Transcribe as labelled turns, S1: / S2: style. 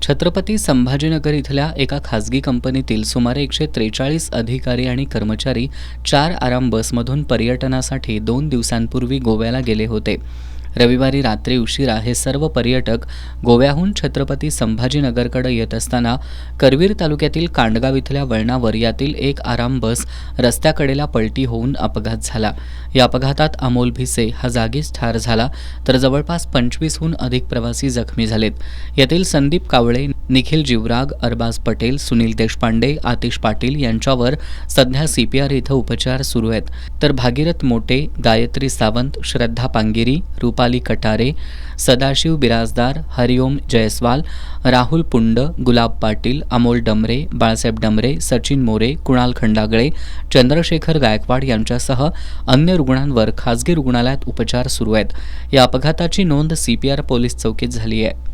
S1: छत्रपती संभाजीनगर इथल्या एका खासगी कंपनीतील सुमारे 143 अधिकारी आणि कर्मचारी 4 आराम बसमधून पर्यटनासाठी 2 दिवसांपूर्वी गोव्याला गेले होते. रविवारी रात्री उशिरा हे सर्व पर्यटक गोव्याहून छत्रपती संभाजीनगरकडे येत असताना करवीर तालुक्यातील कांडगाव इथल्या वळणावर यातील एक आराम बस रस्त्याकडेला पलटी होऊन अपघात झाला. या अपघातात अमोल भिसे हा जागीच ठार झाला, तर जवळपास 25हून अधिक प्रवासी जखमी झालेत. यातील संदीप कावळे, निखिल जीवराग, अरबाज पटेल, सुनील देशपांडे, आतिश पाटील यांच्यावर सध्या CPR इथं उपचार सुरू आहेत. तर भागीरथ मोटे, गायत्री सावंत, श्रद्धा पांगिरी, रूपाली कटारे, सदाशिव बिराजदार, हरिओम जयस्वाल, राहुल पुंड, गुलाब पाटील, अमोल डमरे, बाळासाहेब डमरे, सचिन मोरे, कुणाल खंडागळे, चंद्रशेखर गायकवाड यांच्यासह अन्य रुग्णांवर खासगी रुग्णालयात उपचार सुरू आहेत. या अपघाताची नोंद CPR पोलीस चौकीत झाली आहे.